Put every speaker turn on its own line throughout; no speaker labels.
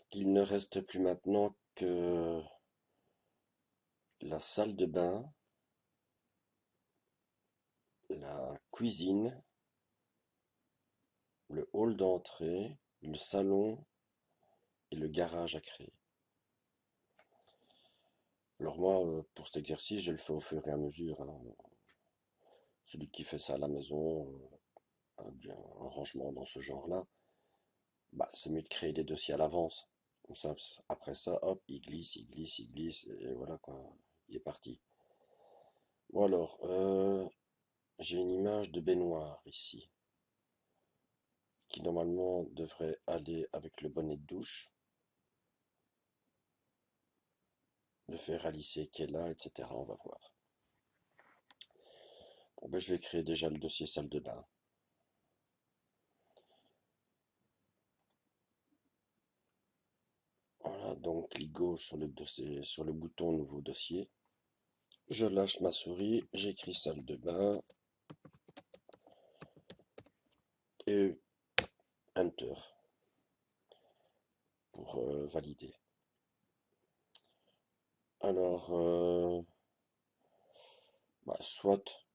qu'il ne reste plus maintenant que la salle de bain, la cuisine, le hall d'entrée, le salon et le garage à créer. Alors moi, pour cet exercice, je le fais au fur et à mesure, hein. Celui qui fait ça à la maison, un rangement dans ce genre-là, bah, c'est mieux de créer des dossiers à l'avance. Comme ça, après ça, hop, il glisse, il glisse, il glisse, et voilà quoi, il est parti. Bon alors, j'ai une image de baignoire ici, qui normalement devrait aller avec le bonnet de douche, le fer à lisser qui est là, etc. On va voir. Bon ben, je vais créer déjà le dossier salle de bain. Voilà, donc clic gauche sur le dossier, sur le bouton nouveau dossier. Je lâche ma souris, j'écris salle de bain et Enter pour valider. Alors, bah, soit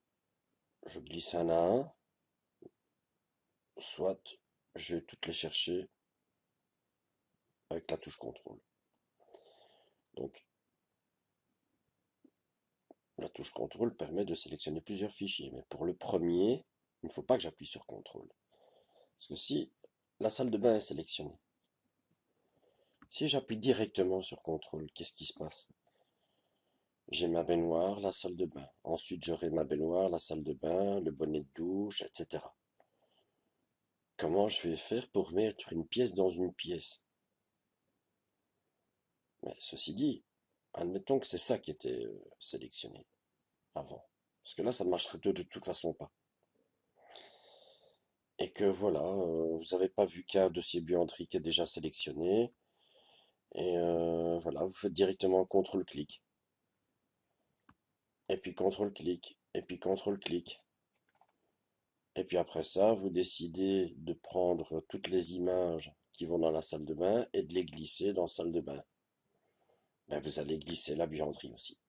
je glisse un à un, soit je vais toutes les chercher avec la touche contrôle. Donc, la touche contrôle permet de sélectionner plusieurs fichiers, mais pour le premier, il ne faut pas que j'appuie sur contrôle. Parce que si la salle de bain est sélectionnée, si j'appuie directement sur contrôle, qu'est-ce qui se passe? J'ai ma baignoire, la salle de bain. Ensuite, j'aurai ma baignoire, la salle de bain, le bonnet de douche, etc. Comment je vais faire pour mettre une pièce dans une pièce? Mais ceci dit, admettons que c'est ça qui était sélectionné avant. Parce que là, ça ne marcherait de toute façon pas. Et que voilà, vous n'avez pas vu qu'il y a un dossier buanderie qui est déjà sélectionné. Et voilà, vous faites directement CTRL-clic. Et puis CTRL-clic. Et puis CTRL-clic. Et puis après ça, vous décidez de prendre toutes les images qui vont dans la salle de bain et de les glisser dans la salle de bain. Ben, vous allez glisser la buanderie aussi.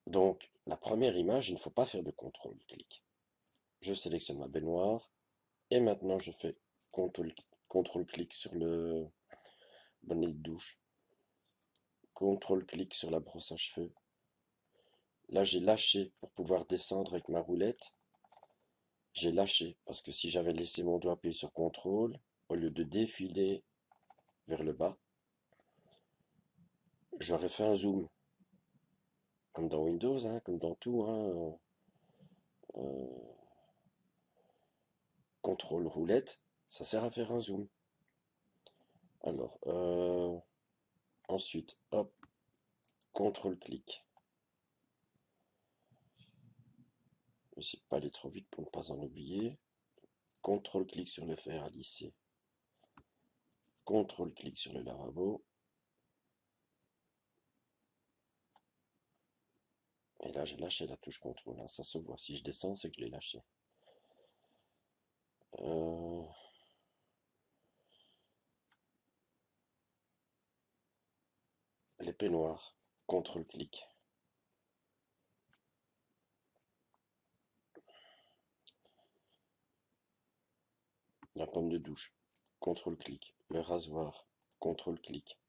Donc, la première image, il ne faut pas faire de CTRL-clic. Je sélectionne ma baignoire et maintenant je fais CTRL-clic sur le bonnet de douche. CTRL-clic sur la brosse à cheveux. Là, j'ai lâché pour pouvoir descendre avec ma roulette. J'ai lâché parce que si j'avais laissé mon doigt appuyé sur CTRL, au lieu de défiler vers le bas, j'aurais fait un zoom. Comme dans Windows, hein, comme dans tout. Hein, CTRL roulette, ça sert à faire un zoom. Alors, ensuite, hop, CTRL-clic. J'essaie de pas aller trop vite pour ne pas en oublier. CTRL-clic sur le fer à lisser. CTRL-clic sur le lavabo. Et là, j'ai lâché la touche CTRL. Hein, ça se voit. Si je descends, c'est que je l'ai lâché. L'épée noire. CTRL-clic. La pomme de douche. CTRL-clic. Le rasoir. CTRL-clic.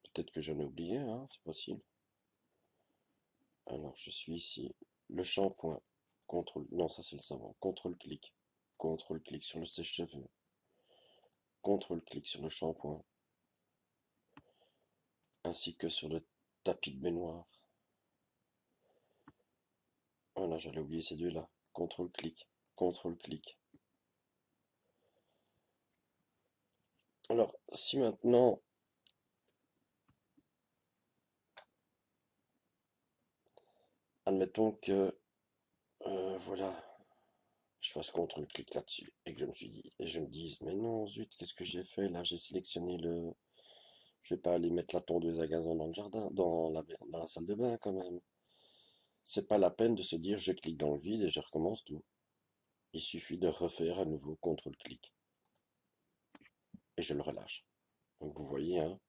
Peut-être que j'en ai oublié, hein, c'est possible. Alors, je suis ici. Le shampoing. CTRL. Non, ça c'est le savon. CTRL-clic. CTRL-clic sur le sèche-cheveux. CTRL-clic sur le shampoing. Ainsi que sur le tapis de baignoire. Voilà, j'allais oublier ces deux-là. CTRL-clic. CTRL-clic. Alors, si maintenant, admettons que, voilà, je fasse CTRL-clic là-dessus et que je me dise, mais non, zut, qu'est-ce que j'ai fait là? J'ai sélectionné le, je vais pas aller mettre la tondeuse à gazon dans le jardin, dans la salle de bain quand même. C'est pas la peine de se dire, je clique dans le vide et je recommence tout. il suffit de refaire à nouveau CTRL-clic et je le relâche. Donc vous voyez, hein,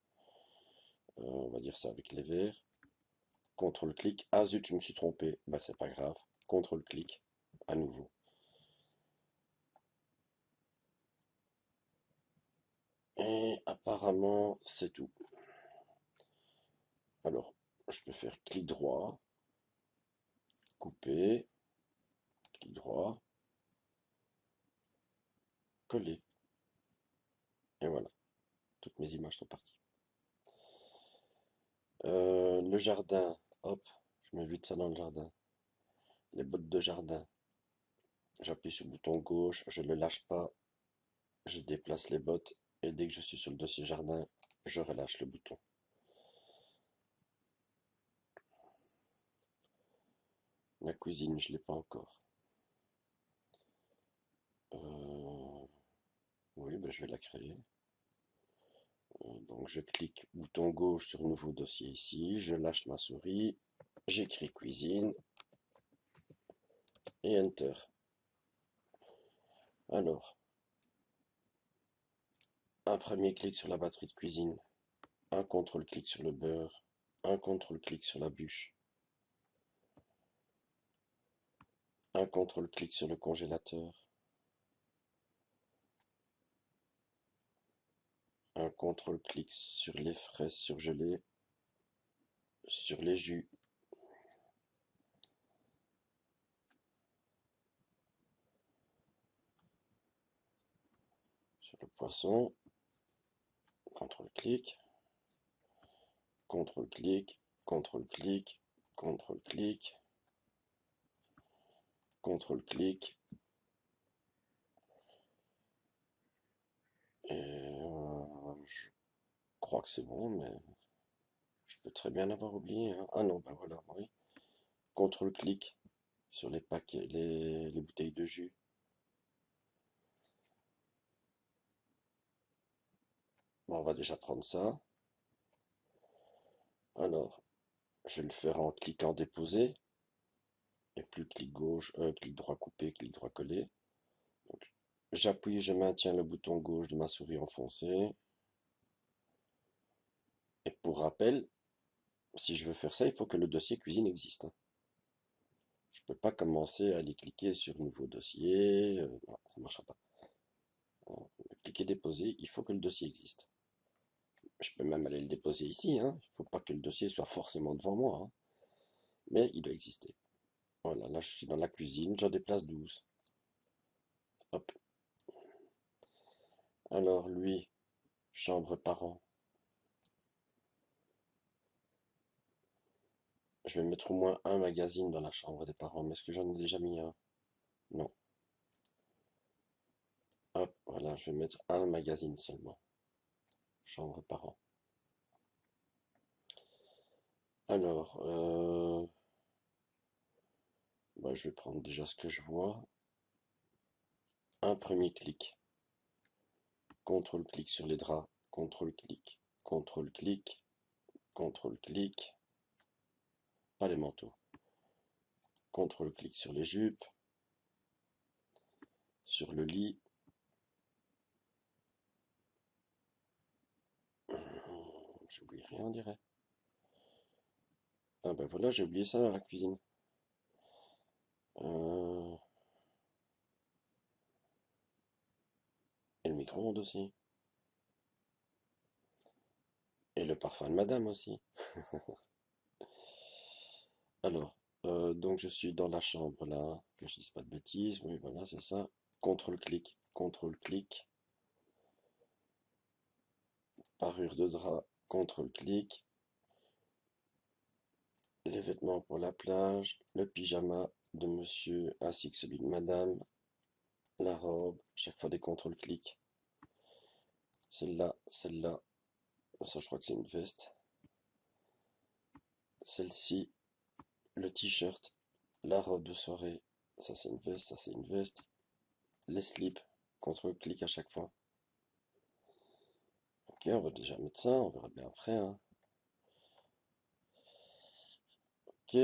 on va dire ça avec les verts. CTRL-clic, ah zut, je me suis trompé, bah c'est pas grave, CTRL-clic à nouveau. Et apparemment c'est tout. Alors, je peux faire clic droit, couper, clic droit, coller. Et voilà, toutes mes images sont parties. Le jardin, hop, je mets vite ça dans le jardin. Les bottes de jardin, j'appuie sur le bouton gauche, je ne le lâche pas, je déplace les bottes et dès que je suis sur le dossier jardin, je relâche le bouton. La cuisine, je ne l'ai pas encore. Oui, ben je vais la créer. Donc je clique bouton gauche sur nouveau dossier ici, je lâche ma souris, j'écris cuisine et enter. Alors, un premier clic sur la batterie de cuisine, un contrôle-clic sur le beurre, un contrôle-clic sur la bûche, un contrôle-clic sur le congélateur, un contrôle-clic sur les fraises surgelées, sur les jus, sur le poisson, contrôle-clic, contrôle-clic, contrôle-clic, contrôle-clic, contrôle-clic, et je crois que c'est bon, mais je peux très bien l'avoir oublié, hein. Ah non, ben voilà, oui. CTRL-clic sur les paquets, les bouteilles de jus. Bon, on va déjà prendre ça. Alors, je vais le faire en cliquant déposer. Et plus clic gauche, clic droit couper, clic droit coller. J'appuie, je maintiens le bouton gauche de ma souris enfoncé. Et pour rappel, si je veux faire ça, il faut que le dossier cuisine existe, hein. Je ne peux pas commencer à aller cliquer sur nouveau dossier. Non, ça ne marchera pas. Cliquer déposer, il faut que le dossier existe. Je peux même aller le déposer ici, hein. Il ne faut pas que le dossier soit forcément devant moi, hein. Mais il doit exister. Voilà, là je suis dans la cuisine, j'en déplace 12. Hop. Alors lui, chambre parent. Je vais mettre au moins un magazine dans la chambre des parents. Mais est-ce que j'en ai déjà mis un? Non. Hop, voilà, je vais mettre un magazine seulement. Chambre parent. Alors, bah, je vais prendre déjà ce que je vois. Un premier clic. CTRL-clic sur les draps. CTRL-clic. CTRL-clic. CTRL-clic. Pas les manteaux. CTRL-clic sur les jupes. Sur le lit. J'oublie rien, on dirait. Ah ben voilà, j'ai oublié ça dans la cuisine. Euh, Et le micro-ondes aussi. Et le parfum de madame aussi. Alors, donc je suis dans la chambre là, que je dise pas de bêtises, oui voilà c'est ça. CTRL-clic, CTRL-clic, parure de drap, CTRL-clic, les vêtements pour la plage, le pyjama de monsieur ainsi que celui de madame, la robe, chaque fois des CTRL-clic. Celle-là, celle-là, ça je crois que c'est une veste. Celle-ci, le t-shirt, la robe de soirée, ça c'est une veste, ça c'est une veste. Les slips, CTRL-clic à chaque fois. Ok, on va déjà mettre ça, on verra bien après, hein. Ok,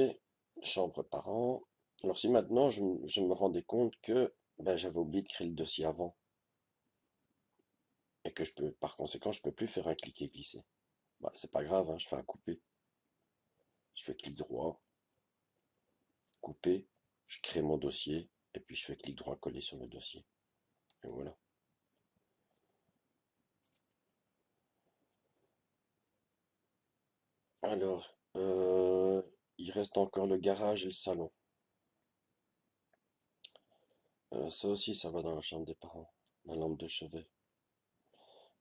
chambre parent. Alors si maintenant je me rendais compte que Ben, j'avais oublié de créer le dossier avant. Et que par conséquent, je peux plus faire un cliquer glisser. Bah, c'est pas grave, hein, je fais un couper. Je fais clic droit, couper, je crée mon dossier, et puis je fais clic droit coller sur le dossier. Et voilà. Alors, il reste encore le garage et le salon. Ça aussi, ça va dans la chambre des parents. La lampe de chevet.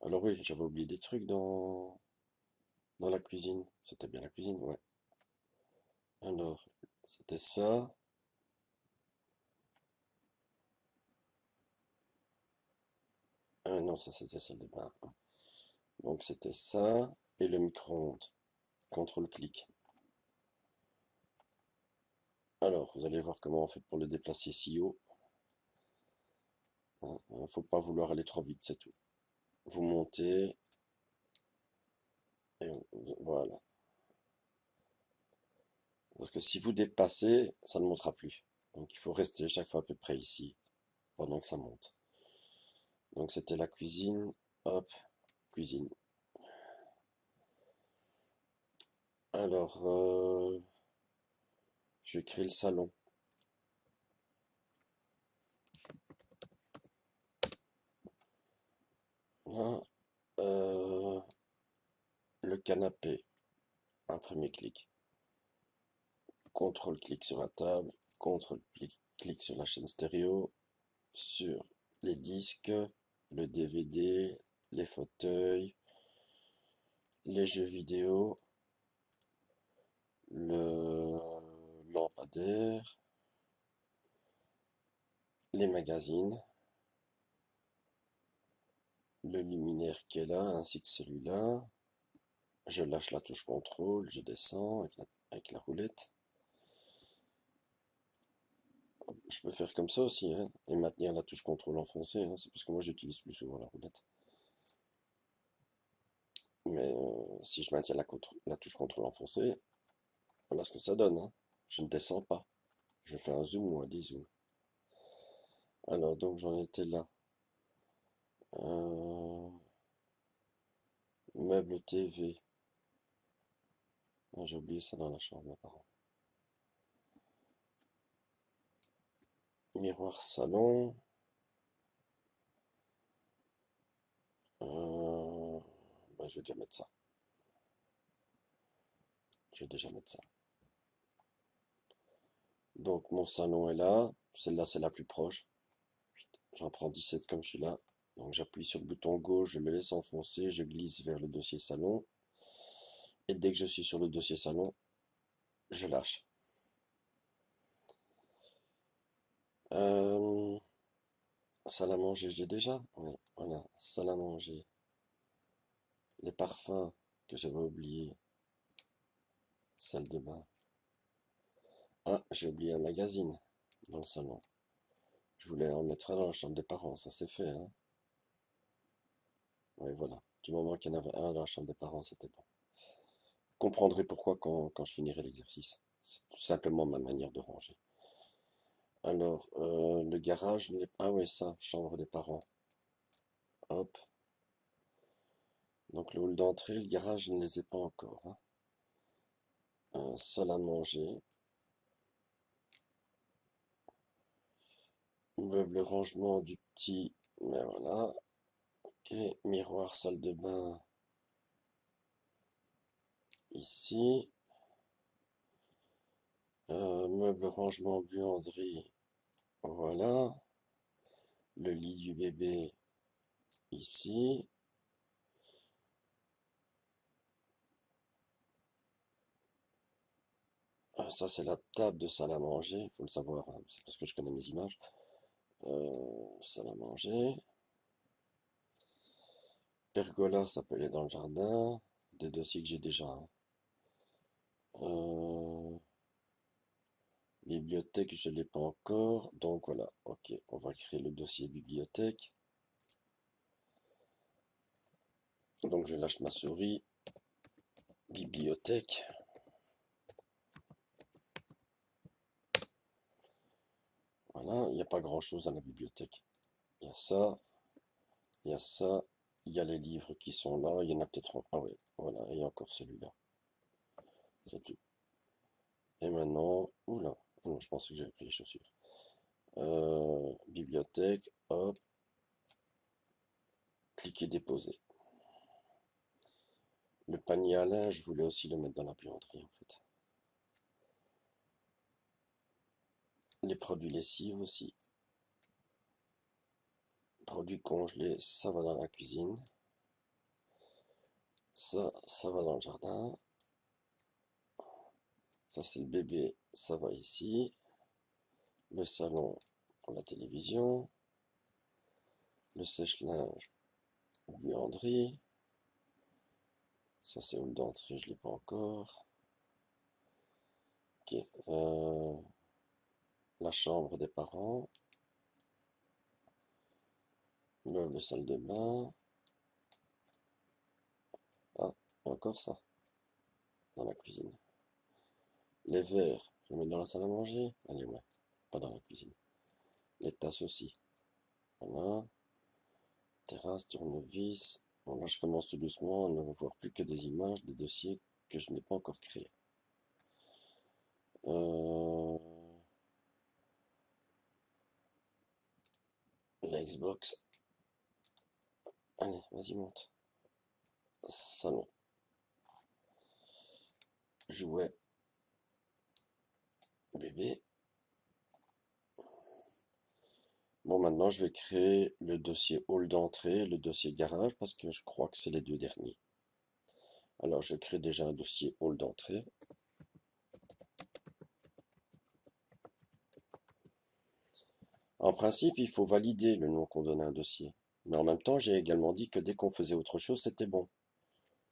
Alors oui, j'avais oublié des trucs dans la cuisine. C'était bien la cuisine, ouais. Alors, c'était ça. Ah non, ça c'était celle de bain. Donc c'était ça et le micro-ondes. Contrôle-clic. Alors, vous allez voir comment on fait pour le déplacer si haut. Faut pas vouloir aller trop vite, c'est tout. Vous montez et voilà. Parce que si vous dépassez, ça ne montera plus. Donc il faut rester chaque fois à peu près ici pendant que ça monte. Donc c'était la cuisine. Hop, cuisine. Alors, je vais créer le salon. Là, le canapé. Un premier clic. Contrôle-clic sur la table. Contrôle-clic sur la chaîne stéréo. Sur les disques, le DVD, les fauteuils, les jeux vidéo, le lampadaire, les magazines, le luminaire qui est là, ainsi que celui-là. Je lâche la touche contrôle, je descends avec la roulette. Je peux faire comme ça aussi, hein, et maintenir la touche contrôle enfoncée, hein, c'est parce que moi j'utilise plus souvent la roulette. Mais si je maintiens la touche contrôle enfoncée, voilà ce que ça donne, hein. Je ne descends pas. Je fais un zoom ou un dézoom. Alors donc j'en étais là. Euh, Meuble TV. Ah, j'ai oublié ça dans la chambre, mes parents. Miroir salon. Euh, je vais déjà mettre ça. Je vais déjà mettre ça. Donc mon salon est là. Celle-là, c'est la plus proche. J'en prends 17 comme je suis là. Donc j'appuie sur le bouton gauche, je le laisse enfoncer, je glisse vers le dossier salon. Et dès que je suis sur le dossier salon, je lâche. Euh, Salle à manger, j'ai déjà. Oui, voilà, salle à manger. Les parfums que j'avais oubliés. Salle de bain. Ah, j'ai oublié un magazine dans le salon. Je voulais en mettre un dans la chambre des parents, ça c'est fait, hein. Oui, voilà. Du moment qu'il y en avait un dans la chambre des parents, c'était bon. Vous comprendrez pourquoi quand je finirai l'exercice. C'est tout simplement ma manière de ranger. Alors, le garage, ah oui, ça, chambre des parents. Hop. Donc le hall d'entrée, le garage, je ne les ai pas encore, hein. Salle à manger. Meuble rangement du petit, mais voilà. Ok, miroir, salle de bain, ici. Meuble rangement buanderie, voilà. Le lit du bébé, ici. Ça, c'est la table de salle à manger, il faut le savoir, hein, c'est parce que je connais mes images. Salle à manger. Pergola, ça peut aller dans le jardin. Des dossiers que j'ai déjà, hein. Euh, Bibliothèque, je ne l'ai pas encore. Donc voilà, ok, on va créer le dossier bibliothèque. Donc je lâche ma souris. Bibliothèque. Voilà, il n'y a pas grand-chose dans la bibliothèque. Il y a ça, il y a ça, il y a les livres qui sont là, il y en a peut-être... Ah oui, voilà, et encore celui-là. C'est tout. Et maintenant... Oula, ah non, je pensais que j'avais pris les chaussures. Bibliothèque, hop, cliquez déposer. Le panier à linge, je voulais aussi le mettre dans la buanderie en fait. Les produits lessives aussi. Produits congelés, ça va dans la cuisine. Ça va dans le jardin. Ça c'est le bébé, ça va ici. Le salon pour la télévision. Le sèche-linge, buanderie. Ça c'est hall d'entrée, je l'ai pas encore. Ok. La chambre des parents. Meuble salle de bain. Ah, encore ça, dans la cuisine. Les verres, je les mets dans la salle à manger. Allez, ouais, pas dans la cuisine. Les tasses aussi. Voilà. Terrasse, tournevis. Bon, là, je commence tout doucement à ne voir plus que des images, des dossiers que je n'ai pas encore créés. La Xbox. Allez, vas-y, monte. Salon. Jouet. Bébé. Bon, maintenant, je vais créer le dossier hall d'entrée, le dossier garage, parce que je crois que c'est les deux derniers. Alors, je crée déjà un dossier hall d'entrée. En principe, il faut valider le nom qu'on donne à un dossier. Mais en même temps, j'ai également dit que dès qu'on faisait autre chose, c'était bon.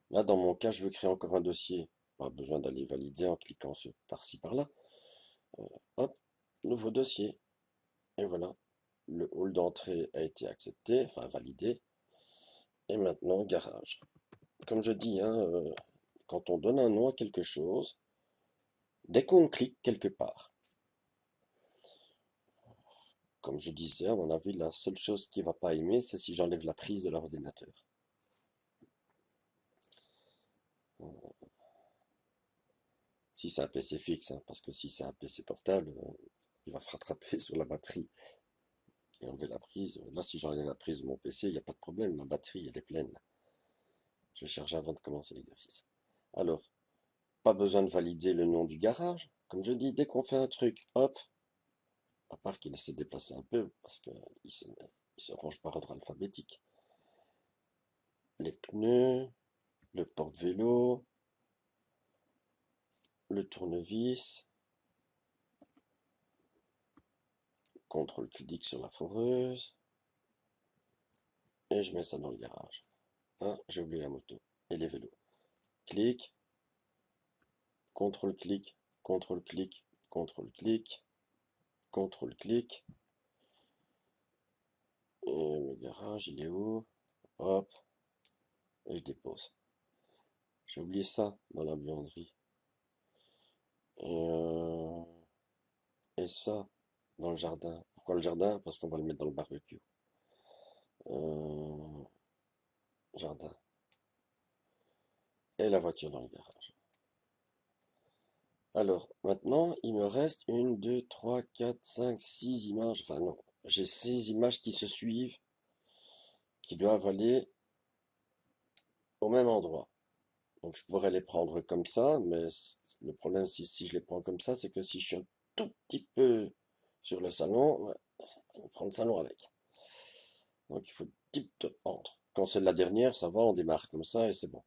Là, dans mon cas, je veux créer encore un dossier. Pas besoin d'aller valider en cliquant par-ci, par-là. Hop, nouveau dossier. Et voilà, le hall d'entrée a été accepté, enfin validé. Et maintenant, garage. Comme je dis, hein, quand on donne un nom à quelque chose, dès qu'on clique quelque part, comme je disais, à mon avis, la seule chose qu'il va pas aimer, c'est si j'enlève la prise de l'ordinateur. Si c'est un PC fixe, hein, parce que si c'est un PC portable, il va se rattraper sur la batterie et enlever la prise. Là, si j'enlève la prise de mon PC, il n'y a pas de problème, la batterie, elle est pleine. Je vais charger avant de commencer l'exercice. Alors, pas besoin de valider le nom du garage. Comme je dis, dès qu'on fait un truc, hop, à part qu'il s'est déplacé un peu, parce qu'il se range par ordre alphabétique. Les pneus, le porte-vélo, le tournevis, contrôle-clic sur la foreuse, et je mets ça dans le garage. Ah, j'ai oublié la moto et les vélos. Clic, contrôle-clic, contrôle-clic, contrôle-clic, contrôle-clic. Et le garage, il est où? Hop, et je dépose. J'ai oublié ça dans la buanderie. Et, et ça dans le jardin. Pourquoi le jardin? Parce qu'on va le mettre dans le barbecue. Euh, Jardin. Et la voiture dans le garage. Alors, maintenant, il me reste 1, 2, 3, 4, 5, 6 images. Enfin, non. J'ai 6 images qui se suivent, qui doivent aller au même endroit. Donc, je pourrais les prendre comme ça, mais le problème, si je les prends comme ça, c'est que si je suis un tout petit peu sur le salon, ouais, on prend le salon avec. Donc, il faut un petit peu entre. Quand c'est la dernière, ça va, on démarre comme ça et c'est bon.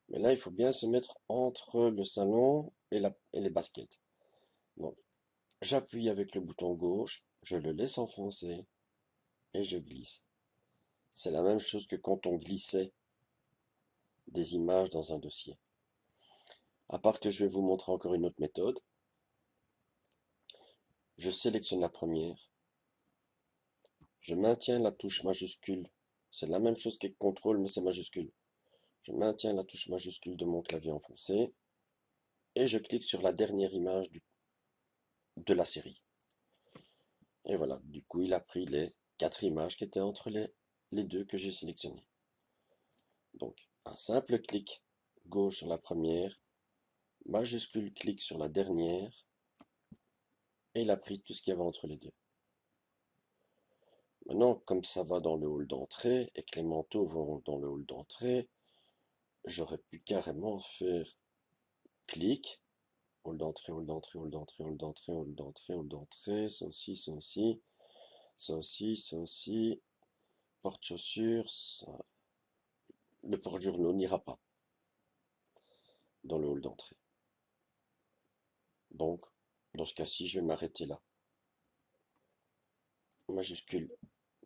Mais là, il faut bien se mettre entre le salon et les baskets. Donc, j'appuie avec le bouton gauche, je le laisse enfoncer et je glisse. C'est la même chose que quand on glissait des images dans un dossier. À part que je vais vous montrer encore une autre méthode. Je sélectionne la première. Je maintiens la touche majuscule. C'est la même chose que CTRL, mais c'est majuscule. Je maintiens la touche majuscule de mon clavier enfoncé. Et je clique sur la dernière image de la série. Et voilà, du coup, il a pris les 4 images qui étaient entre les deux que j'ai sélectionnées. Donc, un simple clic gauche sur la première, majuscule clic sur la dernière, et il a pris tout ce qu'il y avait entre les deux. Maintenant, comme ça va dans le hall d'entrée et que les manteaux vont dans le hall d'entrée, j'aurais pu carrément faire clic, hall d'entrée, hall d'entrée, hall d'entrée, hall d'entrée, hall d'entrée, hall d'entrée, ça aussi, ça aussi, ça aussi, ça aussi, porte-chaussures, le porte-journaux n'ira pas dans le hall d'entrée. Donc, dans ce cas-ci, je vais m'arrêter là. Majuscule,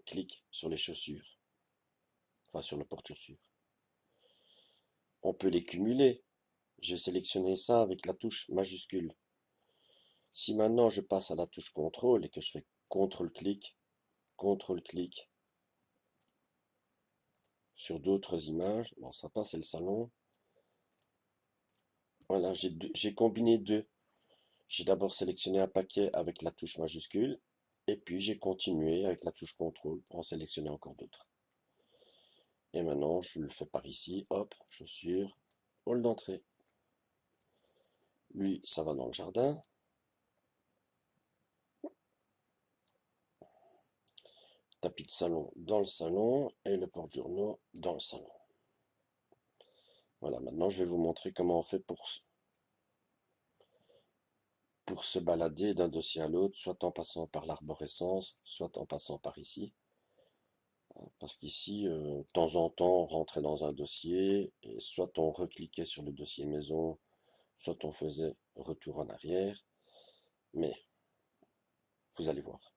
clic sur les chaussures, enfin sur le porte-chaussures. On peut les cumuler. J'ai sélectionné ça avec la touche majuscule. Si maintenant je passe à la touche contrôle et que je fais contrôle-clic sur d'autres images, bon ça passe, c'est le salon. Voilà, j'ai combiné deux. J'ai d'abord sélectionné un paquet avec la touche majuscule, et puis j'ai continué avec la touche contrôle pour en sélectionner encore d'autres. Et maintenant, je le fais par ici, hop, chaussures, hall d'entrée. Lui, ça va dans le jardin. Tapis de salon dans le salon et le porte-journaux dans le salon. Voilà, maintenant je vais vous montrer comment on fait pour se balader d'un dossier à l'autre, soit en passant par l'arborescence, soit en passant par ici. Parce qu'ici, de temps en temps, on rentrait dans un dossier, et soit on recliquait sur le dossier maison, soit on faisait retour en arrière, mais vous allez voir.